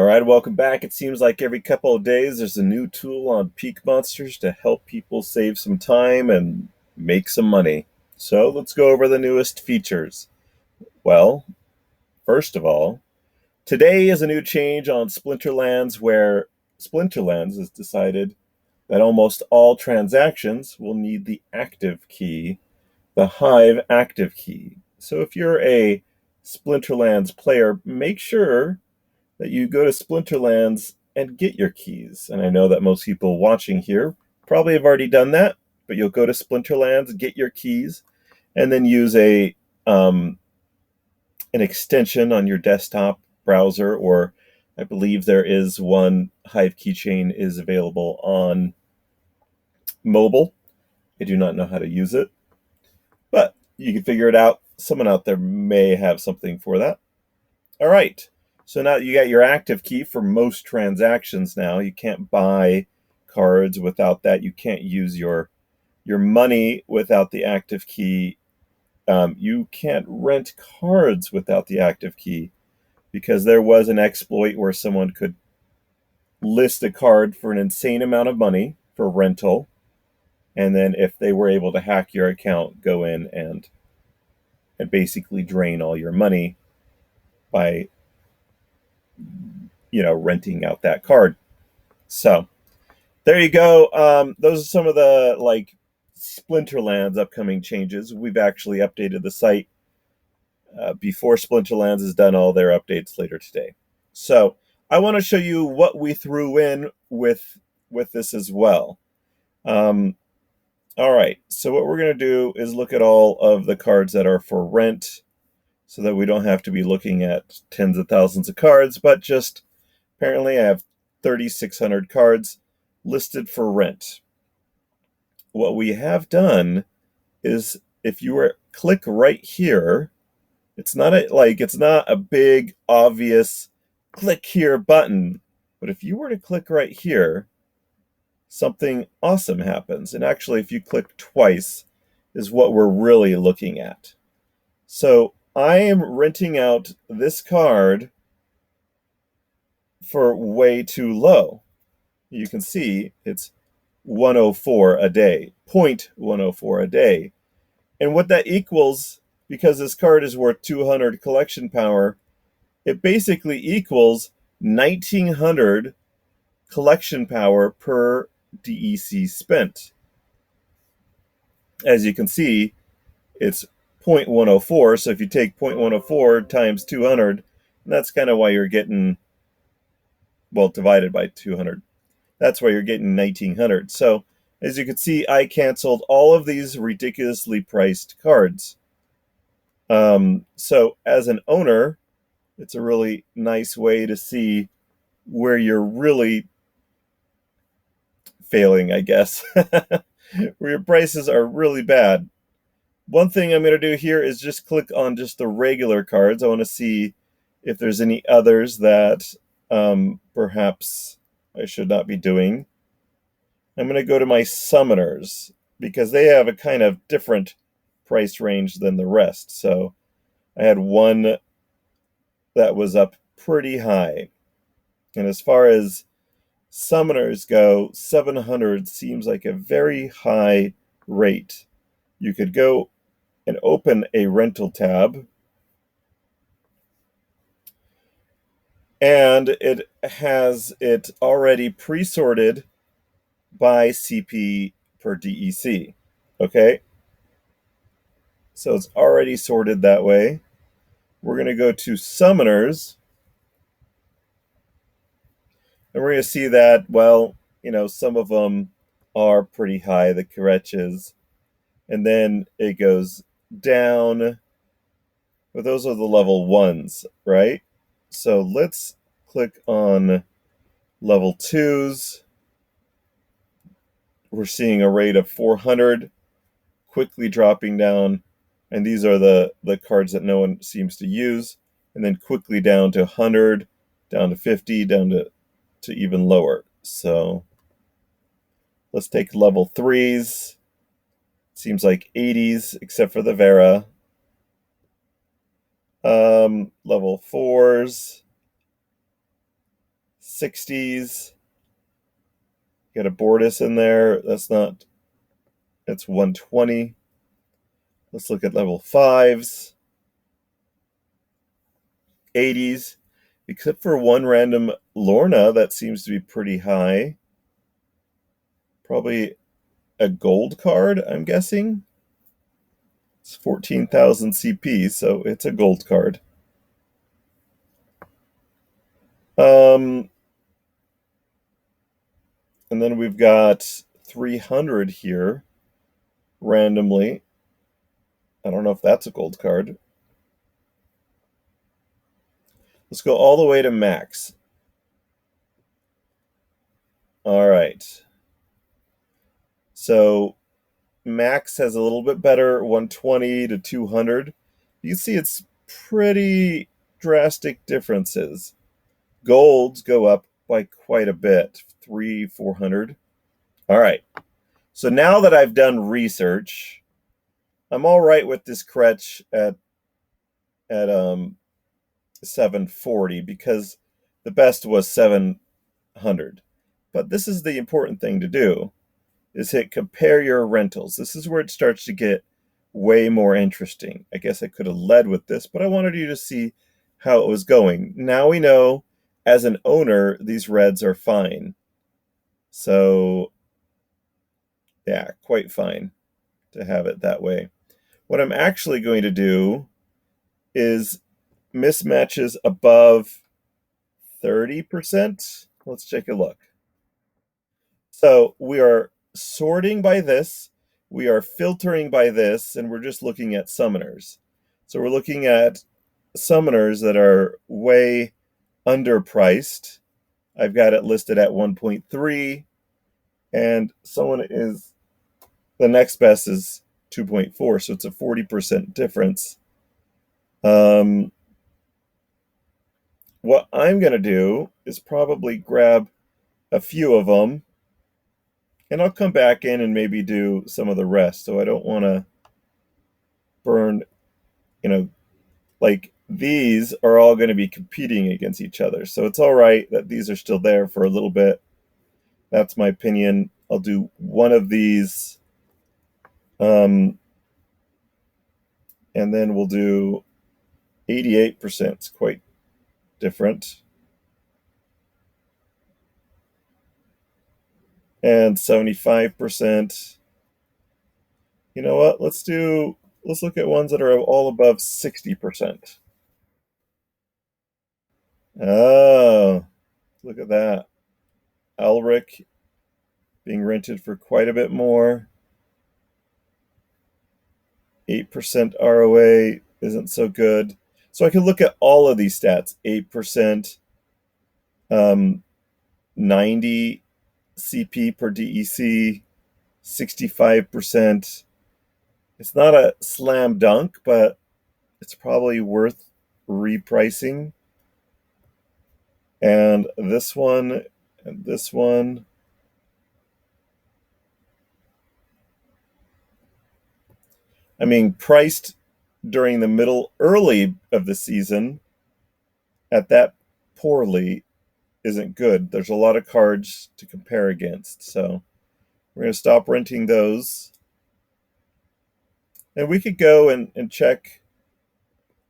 All right, welcome back. It seems like every couple of days there's a new tool on Peak Monsters to help people save some time and make some money. So let's go over the newest features. Well, first of all, today is a new change on Splinterlands where Splinterlands has decided that almost all transactions will need the active key, the Hive active key. So if you're a Splinterlands player, make sure that you go to Splinterlands and get your keys. And I know that most people watching here probably have already done that, but you'll go to Splinterlands, get your keys, and then use an extension on your desktop browser, or I believe there is one Hive keychain is available on mobile. I do not know how to use it, but you can figure it out. Someone out there may have something for that. All right. So now you got your active key for most transactions now. You can't buy cards without that. You can't use your money without the active key. You can't rent cards without the active key because there was an exploit where someone could list a card for an insane amount of money for rental, and then if they were able to hack your account, go in and basically drain all your money by renting out that card. So there you go. Those are some of the Splinterlands upcoming changes. We've actually updated the site before Splinterlands has done all their updates later today. So I want to show you what we threw in with this as well. All right. So what we're going to do is look at all of the cards that are for rent, so that we don't have to be looking at tens of thousands of cards, but just apparently I have 3,600 cards listed for rent. What we have done is if you were click right here, it's not a big obvious click here button, but if you were to click right here, something awesome happens. And actually, if you click twice, is what we're really looking at. So I am renting out this card for way too low. You can see it's 104 a day, 0.104 a day. And what that equals, because this card is worth 200 collection power, it basically equals 1,900 collection power per DEC spent. As you can see, it's 0.104. So if you take 0.104 times 200, that's kind of why you're getting, well, divided by 200. That's why you're getting 1,900. So as you can see, I canceled all of these ridiculously priced cards. So as an owner, it's a really nice way to see where you're really failing, I guess, where your prices are really bad. One thing I'm going to do here is just click on just the regular cards. I want to see if there's any others that perhaps I should not be doing. I'm going to go to my summoners because they have a kind of different price range than the rest. So I had one that was up pretty high. And as far as summoners go, 700 seems like a very high rate. You could go and open a rental tab, and it has it already pre-sorted by CP per DEC. Okay? So it's already sorted that way. We're going to go to summoners, and we're going to see that, well, some of them are pretty high, the Karetches, and then it goes down. But those are the level ones, right? So let's click on level twos. We're seeing a rate of 400, quickly dropping down. And these are the cards that no one seems to use. And then quickly down to 100, down to 50, down to even lower. So let's take level threes. Seems like 80s, except for the Vera. Level fours. 60s. Got a Bortus in there. That's not, it's 120. Let's look at level 5s. 80s. Except for one random Lorna, that seems to be pretty high. Probably a gold card, I'm guessing. It's 14,000 CP, so it's a gold card. And then we've got 300 here randomly. I don't know if that's a gold card. Let's go all the way to max. All right. So max has a little bit better 120 to 200. You can see it's pretty drastic differences. Golds go up by quite a bit, 400. All right. So now that I've done research, I'm all right with this Kretsch at 740 because the best was 700. But this is the important thing to do is hit compare your rentals. This is where it starts to get way more interesting. I guess I could have led with this, but I wanted you to see how it was going. Now we know as an owner, these reds are fine. So yeah, quite fine to have it that way. What I'm actually going to do is mismatches above 30%. Let's take a look. So we are sorting by this, we are filtering by this, and we're just looking at summoners. So we're looking at summoners that are way underpriced. I've got it listed at 1.3, and someone is, the next best is 2.4, so it's a 40% difference. What I'm going to do is probably grab a few of them, and I'll come back in and maybe do some of the rest. So I don't want to burn, like these are all going to be competing against each other. So it's all right that these are still there for a little bit. That's my opinion. I'll do one of these, and then we'll do 88%. It's quite different. And 75%. You know what? Let's look at ones that are all above 60%. Oh, look at that. Elric being rented for quite a bit more. 8% ROA isn't so good. So I can look at all of these stats. 8%, 90 CP per DEC, 65%. It's not a slam dunk, but it's probably worth repricing. And this one, and this one. I mean, priced during the early of the season at that poorly isn't good. There's a lot of cards to compare against. So we're going to stop renting those. And we could go and check.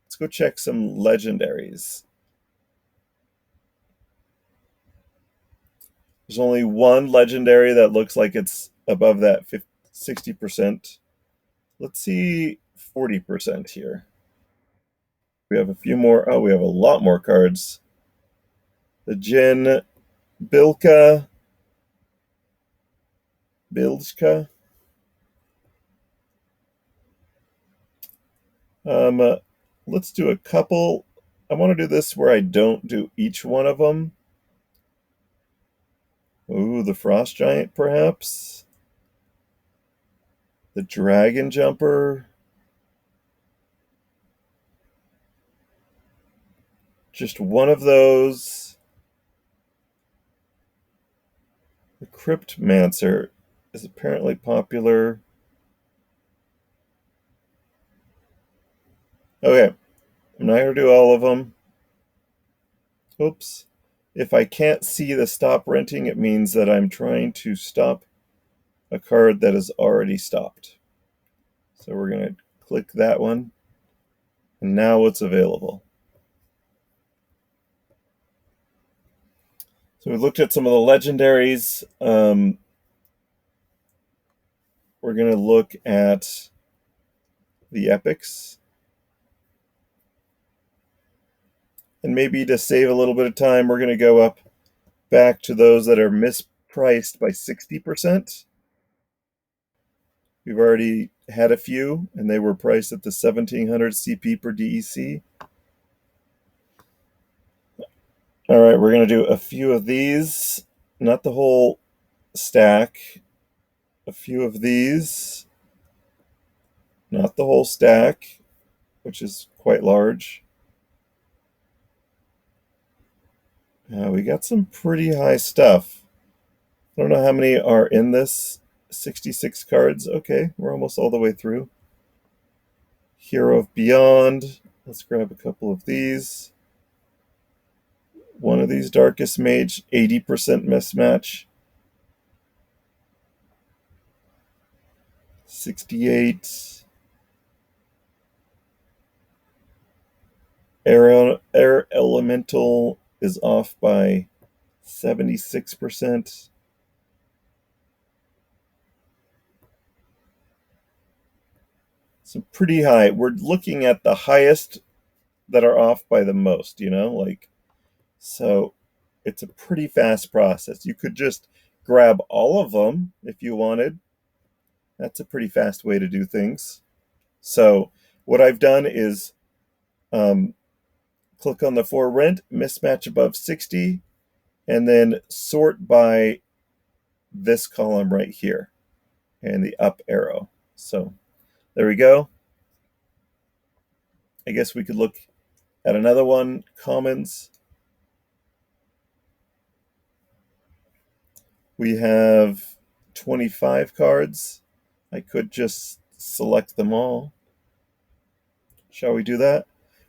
Let's go check some legendaries. There's only one legendary that looks like it's above that 60%. Let's see 40% here. We have a few more. Oh, we have a lot more cards. The Jin Bilka. Bilska. Let's do a couple. I want to do this where I don't do each one of them. Ooh, the Frost Giant, perhaps. The Dragon Jumper. Just one of those. The Cryptmancer is apparently popular. Okay, I'm not going to do all of them. Oops. If I can't see the stop renting, it means that I'm trying to stop a card that is already stopped. So we're going to click that one, and now it's available. So we looked at some of the legendaries. We're going to look at the epics. And maybe to save a little bit of time, we're going to go up back to those that are mispriced by 60%. We've already had a few, and they were priced at the 1700 CP per DEC. All right, we're going to do a few of these, not the whole stack. A few of these, not the whole stack, which is quite large. We got some pretty high stuff. I don't know how many are in this. 66 cards. Okay, we're almost all the way through. Hero of Beyond. Let's grab a couple of these. One of these Darkest Mage, 80% mismatch. 68. Air Elemental is off by 76%. Some pretty high. We're looking at the highest that are off by the most, so it's a pretty fast process. You could just grab all of them if you wanted. That's a pretty fast way to do things. So what I've done is click on the for rent, mismatch above 60, and then sort by this column right here and the up arrow. So there we go. I guess we could look at another one, commons. We have 25 cards. I could just select them all. Shall we do that?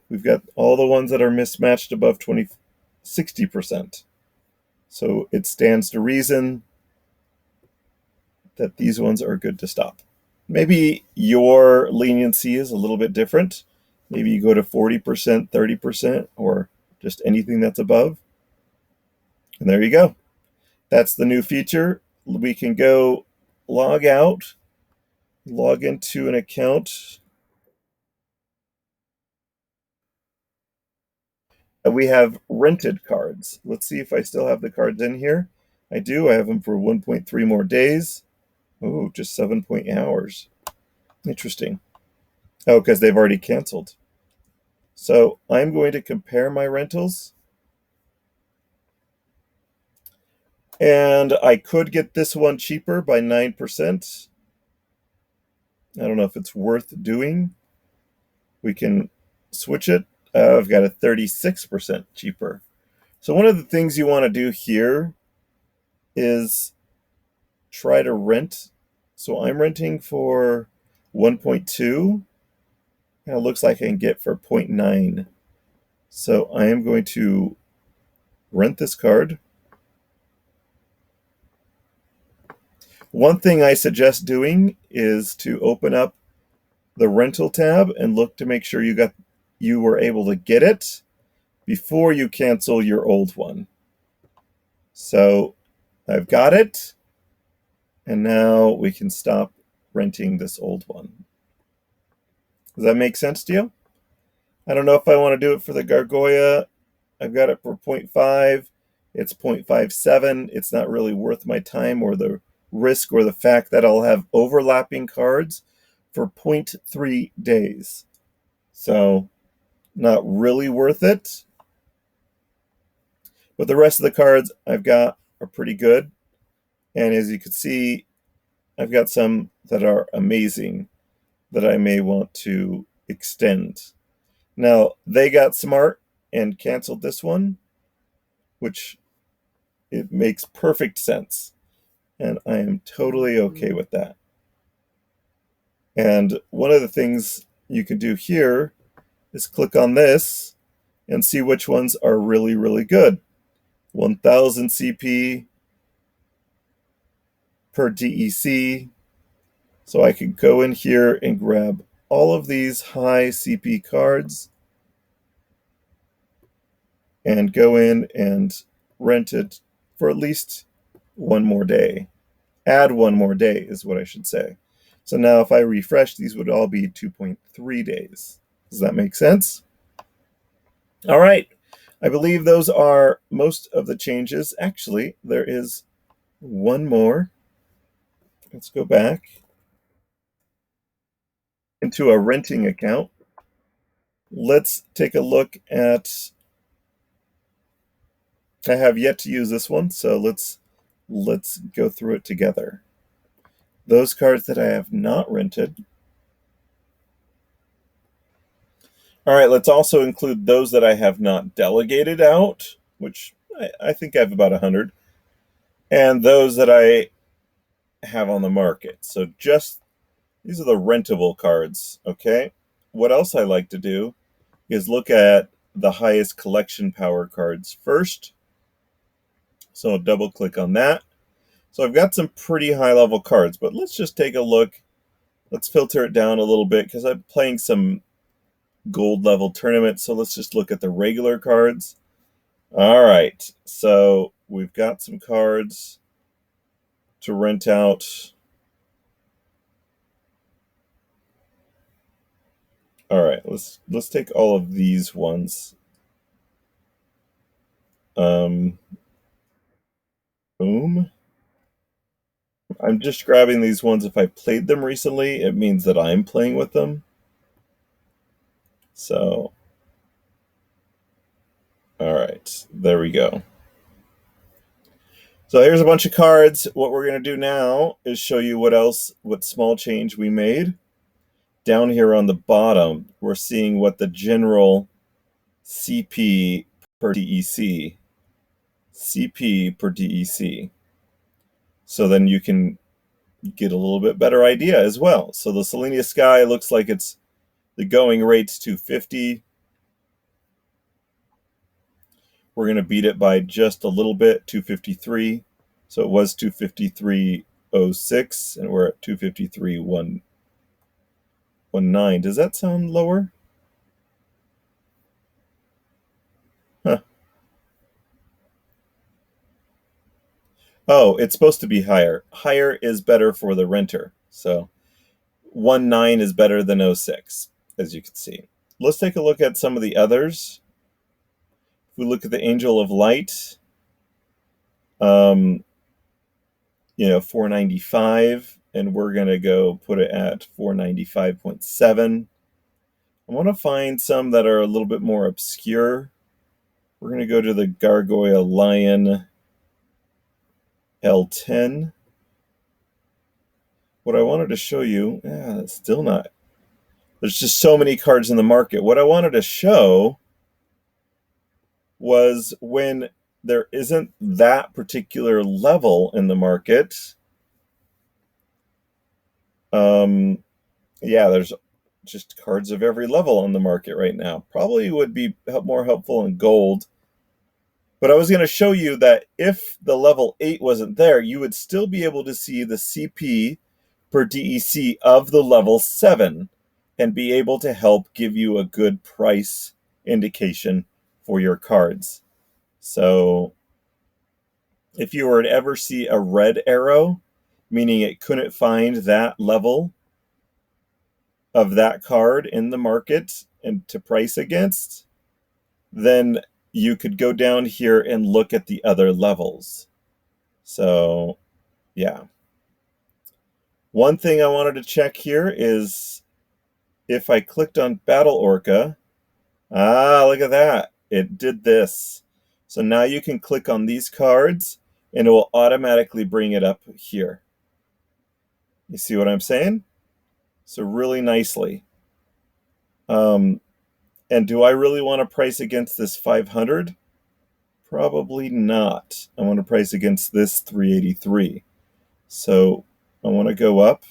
We've got all the ones that are mismatched above 60%. So it stands to reason that these ones are good to stop. Maybe your leniency is a little bit different. Maybe you go to 40%, 30%, or just anything that's above. And there you go. That's the new feature. We can go log out, log into an account. We have rented cards. Let's see if I still have the cards in here. I do. I have them for 1.3 more days. Oh, just 7 hours. Interesting. Oh, because they've already canceled. So I'm going to compare my rentals. And I could get this one cheaper by 9%. I don't know if it's worth doing. We can switch it. I've got a 36% cheaper. So one of the things you want to do here is try to rent. So I'm renting for 1.2. And it looks like I can get for 0.9. So I am going to rent this card. One thing I suggest doing is to open up the rental tab and look to make sure you were able to get it before you cancel your old one. So I've got it, and now we can stop renting this old one. Does that make sense to you? I don't know if I want to do it for the Gargoyle. I've got it for 0.5. It's 0.57. It's not really worth my time or the risk or the fact that I'll have overlapping cards for 0.3 days. So not really worth it. But the rest of the cards I've got are pretty good. And as you can see, I've got some that are amazing that I may want to extend. Now, they got smart and canceled this one, which it makes perfect sense. And I am totally okay with that. And one of the things you can do here is click on this and see which ones are really, really good. 1000 CP per DEC. So I could go in here and grab all of these high CP cards and go in and rent it for at least one more day. Add one more day is what I should say. So now if I refresh, these would all be 2.3 days. Does that make sense? All right. I believe those are most of the changes. Actually, there is one more. Let's go back into a renting account. Let's take a look at, I have yet to use this one, so let's go through it together. Those cards that I have not rented. All right, let's also include those that I have not delegated out, which I think I have about 100, and those that I have on the market. So just these are the rentable cards, okay? What else I like to do is look at the highest collection power cards first. So I'll double click on that. So I've got some pretty high level cards, but let's just take a look. Let's filter it down a little bit because I'm playing some gold level tournaments. So let's just look at the regular cards. All right. So we've got some cards to rent out. All right, let's take all of these ones. Boom. I'm just grabbing these ones. If I played them recently, it means that I'm playing with them. So, all right, there we go. So here's a bunch of cards. What we're going to do now is show you what small change we made. Down here on the bottom, we're seeing what the general CP per DEC. CP per DEC. So then you can get a little bit better idea as well. So the Selenia Sky looks like it's the going rate's 250. We're going to beat it by just a little bit, 253. So it was 253.06, and we're at 253.119. Does that sound lower? Huh. Oh, it's supposed to be higher. Higher is better for the renter. So 19 is better than 06, as you can see. Let's take a look at some of the others. If we look at the Angel of Light, 495, and we're going to go put it at 495.7. I want to find some that are a little bit more obscure. We're going to go to the Gargoyle Lion L10. What I wanted to show you, it's still not. There's just so many cards in the market. What I wanted to show was when there isn't that particular level in the market. There's just cards of every level on the market right now. Probably would be more helpful in gold. But I was going to show you that if the level 8 wasn't there, you would still be able to see the CP per DEC of the level 7 and be able to help give you a good price indication for your cards. So if you were to ever see a red arrow, meaning it couldn't find that level of that card in the market and to price against, then you could go down here and look at the other levels. So, yeah. One thing I wanted to check here is if I clicked on Battle Orca, look at that. It did this. So now you can click on these cards and it will automatically bring it up here. You see what I'm saying? So really nicely. And do I really want to price against this 500? Probably not. I want to price against this 383. So I want to go up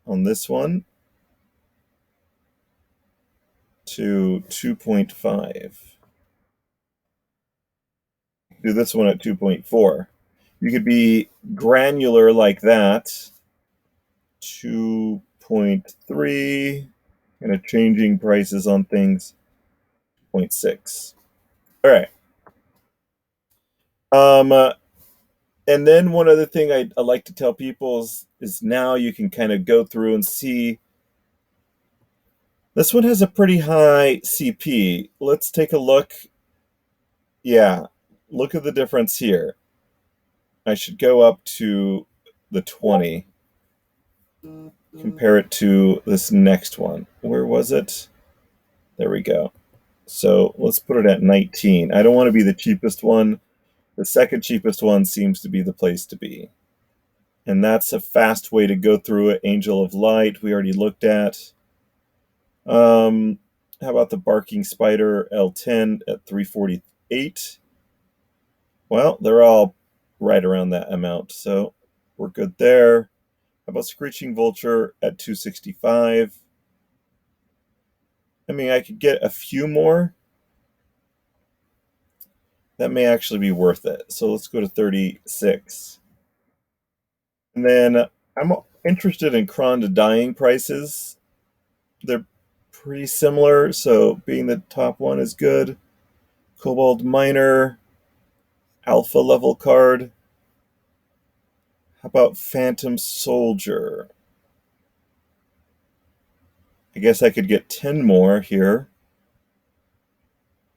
on this one to 2.5. Do this one at 2.4. You could be granular like that. 2.3, kind of changing prices on things. 0.6. All right. Um, uh, and then one other thing I like to tell people is now you can kind of go through and see this one has a pretty high CP. Let's take a look. Yeah, look at the difference here. I should go up to the 20. Compare it to this next one. Where was it? There we go. So let's put it at 19. I don't want to be the cheapest one. The second cheapest one seems to be the place to be. And that's a fast way to go through it. Angel of Light, we already looked at. How about the Barking Spider L10 at 348? Well, they're all right around that amount, so we're good there. How about Screeching Vulture at 265? I mean, I could get a few more. That may actually be worth it. So let's go to 36. And then I'm interested in Cron to Dying prices. They're pretty similar, so being the top one is good. Cobalt Miner, Alpha level card. How about Phantom Soldier? I guess I could get 10 more here.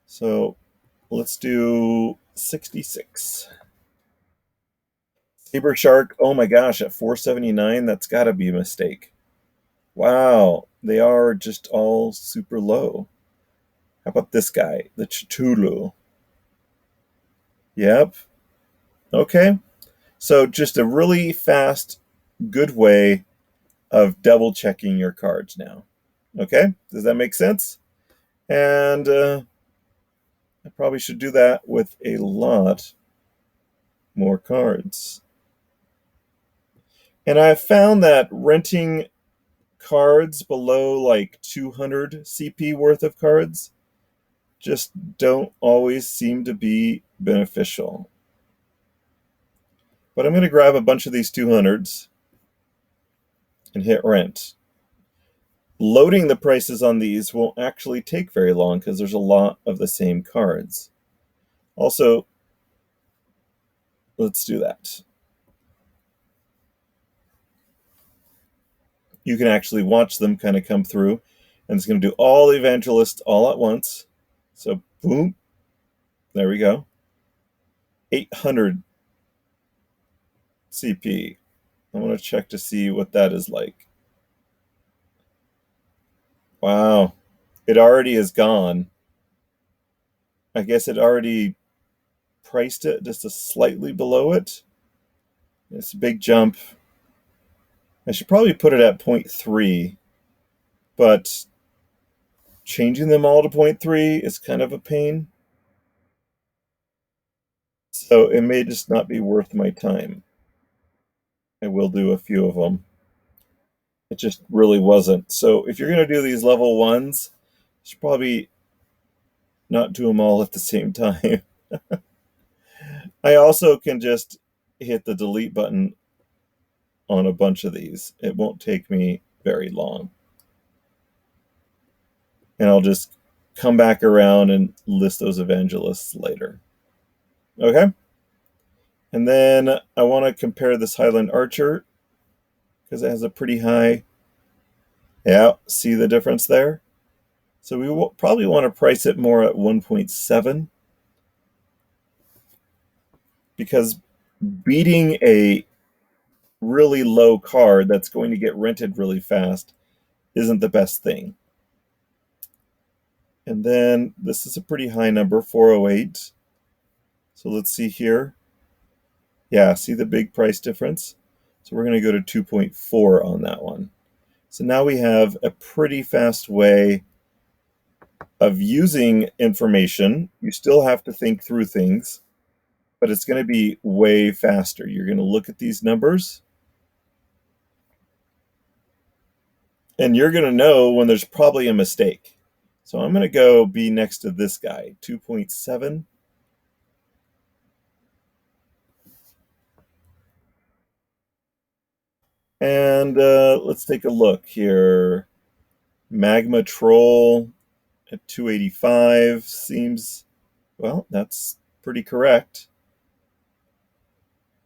So let's do 66. Saber Shark, oh my gosh, at 479, that's got to be a mistake. Wow, they are just all super low. How about this guy, the Cthulhu? Yep. Okay. So just a really fast, good way of double checking your cards now. Okay? Does that make sense? And I probably should do that with a lot more cards. And I've found that renting cards below like 200 CP worth of cards just don't always seem to be beneficial. But I'm going to grab a bunch of these 200s and hit rent. Loading the prices on these won't actually take very long because there's a lot of the same cards. Also, let's do that. You can actually watch them kind of come through, and it's going to do all the evangelists all at once. So, boom, there we go. 800 CP. I want to check to see what that is like. Wow, it already is gone. I guess it already priced it just a slightly below it. It's a big jump. I should probably put it at 0.3, but changing them all to 0.3 is kind of a pain. So it may just not be worth my time. I will do a few of them. It just really wasn't. So if you're going to do these level ones, you should probably not do them all at the same time. I also can just hit the delete button on a bunch of these. It won't take me very long. And I'll just come back around and list those evangelists later. Okay? And then I want to compare this Highland Archer because it has a pretty high. Yeah, see the difference there? So we will probably want to price it more at 1.7 because beating a really low card that's going to get rented really fast isn't the best thing. And then this is a pretty high number, 408. So let's see here. Yeah, see the big price difference? So we're going to go to 2.4 on that one. So now we have a pretty fast way of using information. You still have to think through things, but it's going to be way faster. You're going to look at these numbers, and you're going to know when there's probably a mistake. So I'm going to go be next to this guy, 2.7. And let's take a look here. Magma Troll at 285 seems, well, that's pretty correct.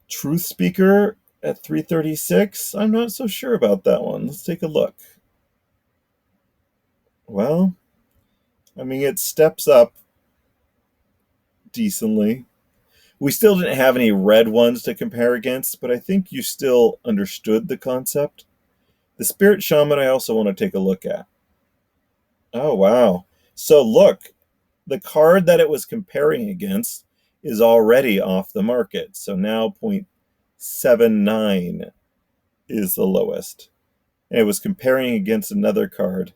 Truth Speaker at 336, I'm not so sure about that one. Let's take a look. Well, I mean, it steps up decently. We still didn't have any red ones to compare against, but I think you still understood the concept. The Spirit Shaman I also want to take a look at. Oh, wow. So look, the card that it was comparing against is already off the market. So now 0.79 is the lowest. And it was comparing against another card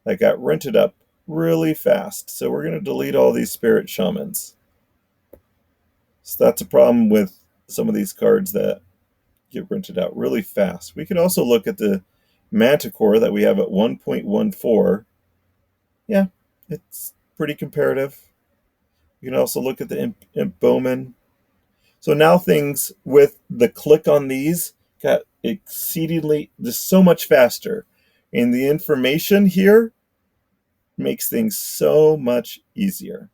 that got rented up really fast. So we're going to delete all these Spirit Shamans. So that's a problem with some of these cards that get rented out really fast. We could also look at the Manticore that we have at 1.14. Yeah, it's pretty comparative. You can also look at the Imp Bowman. So now things with the click on these got exceedingly just so much faster. And the information here makes things so much easier.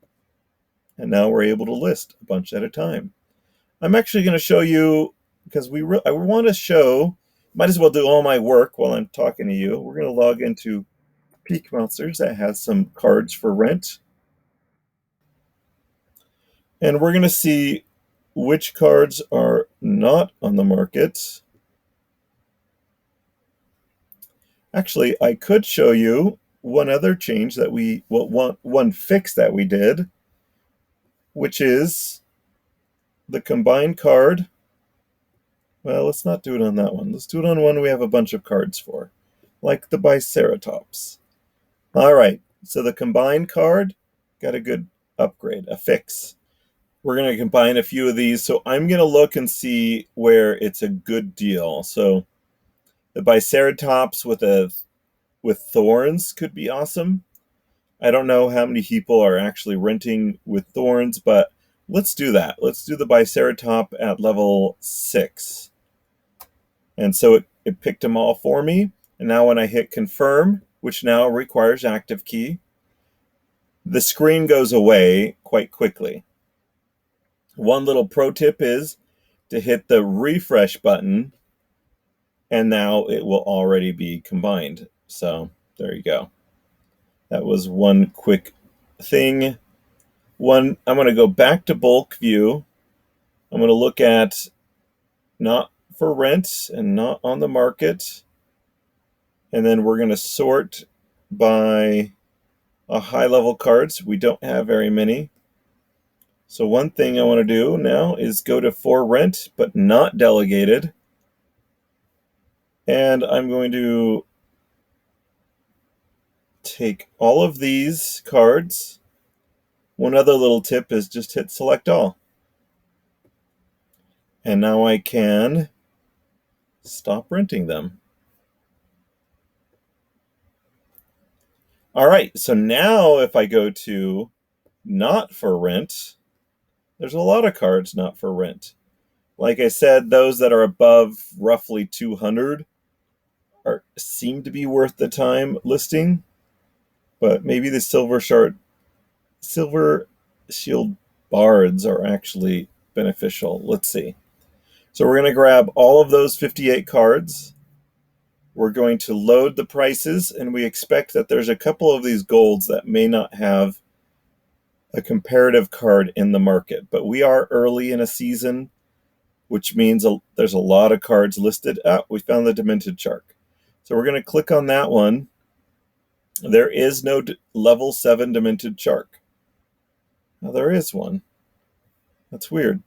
And now we're able to list a bunch at a time. I'm actually going to show you, because I want to show, might as well do all my work while I'm talking to you. We're going to log into Peak Monsters that has some cards for rent. And we're going to see which cards are not on the market. Actually, I could show you one other change that one fix that we did, which is the combined card. Well, let's not do it on that one. Let's do it on one we have a bunch of cards for, like the Biceratops. All right, so the combined card got a good upgrade, a fix. We're going to combine a few of these, so I'm going to look and see where it's a good deal. So the Biceratops with thorns could be awesome. I don't know how many people are actually renting with thorns, but let's do that. Let's do the Biceratop at level 6. And so it picked them all for me. And now when I hit confirm, which now requires active key, the screen goes away quite quickly. One little pro tip is to hit the refresh button, and now it will already be combined. So there you go. That was one quick thing. I'm going to go back to bulk view. I'm going to look at not for rent and not on the market. And then we're going to sort by high level cards. We don't have very many. So one thing I want to do now is go to for rent, but not delegated. And I'm going to take all of these cards. One other little tip is just hit select all. And now I can stop renting them. All right, so now if I go to not for rent, there's a lot of cards not for rent. Like I said, those that are above roughly 200 seem to be worth the time listing, but maybe the Silver Shield Bards are actually beneficial. Let's see. So we're going to grab all of those 58 cards. We're going to load the prices, and we expect that there's a couple of these golds that may not have a comparative card in the market, but we are early in a season, which means there's a lot of cards listed. We found the Demented Shark. So we're going to click on that one. There is no level 7 Demented Shark. Now there is one. That's weird.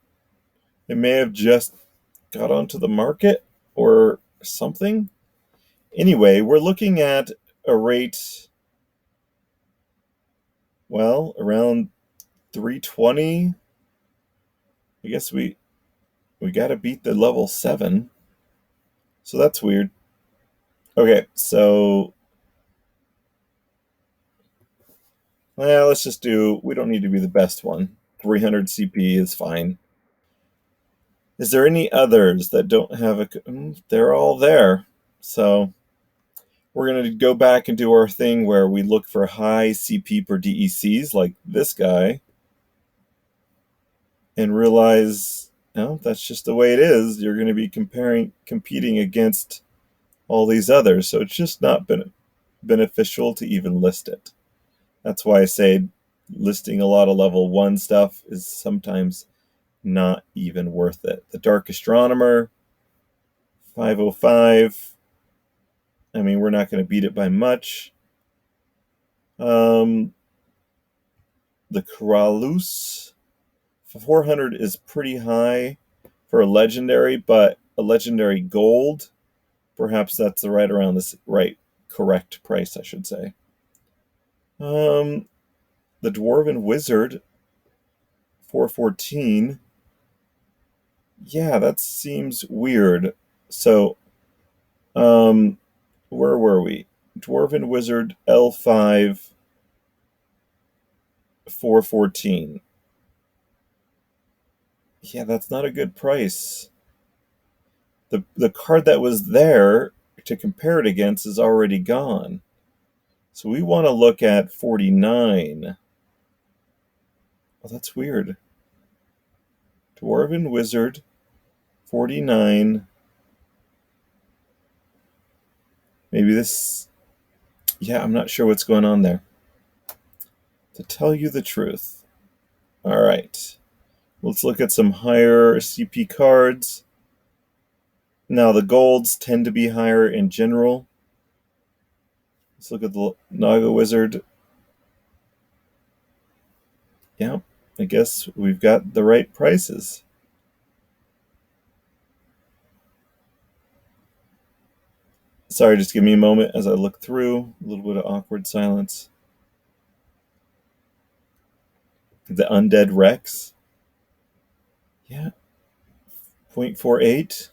It may have just got onto the market or something. Anyway, we're looking at a rate, well, around 320. I guess we got to beat the level 7. So that's weird. Okay, so well, let's just do, we don't need to be the best one. 300 CP is fine. Is there any others that don't have a? They're all there. So we're going to go back and do our thing where we look for high CP per DECs like this guy and realize, no, that's just the way it is. You're going to be competing against all these others. So it's just not been beneficial to even list it. That's why I say listing a lot of level 1 stuff is sometimes not even worth it. The Dark Astronomer, 505. I mean, we're not going to beat it by much. The Corallus, 400 is pretty high for a legendary, but a legendary gold, perhaps that's the correct price, I should say. The Dwarven Wizard, 414. Yeah, that seems weird. So, where were we? Dwarven Wizard L5, 414. Yeah, that's not a good price. The card that was there to compare it against is already gone. So we want to look at 49. Oh, that's weird. Dwarven Wizard, 49. Maybe this... Yeah, I'm not sure what's going on there. To tell you the truth. All right. Let's look at some higher CP cards. Now, the golds tend to be higher in general. Let's look at the Naga Wizard. Yeah, I guess we've got the right prices. Sorry, just give me a moment as I look through. A little bit of awkward silence. The Undead Rex. Yeah. 0.48.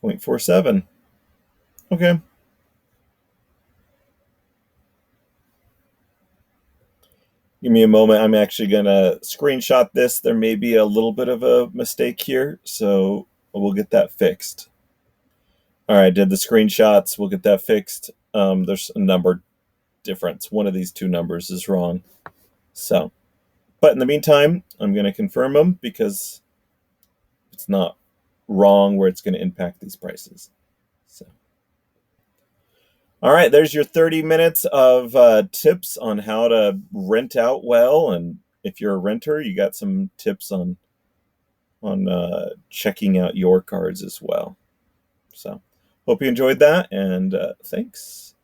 0.47. Okay. Give me a moment. I'm actually going to screenshot this. There may be a little bit of a mistake here, so we'll get that fixed. All right, did the screenshots. We'll get that fixed. There's a number difference. One of these two numbers is wrong. So, but in the meantime, I'm going to confirm them because it's not wrong where it's going to impact these prices. So, all right, there's your 30 minutes of tips on how to rent out well, and if you're a renter, you got some tips on checking out your cards as well. So, hope you enjoyed that, and thanks.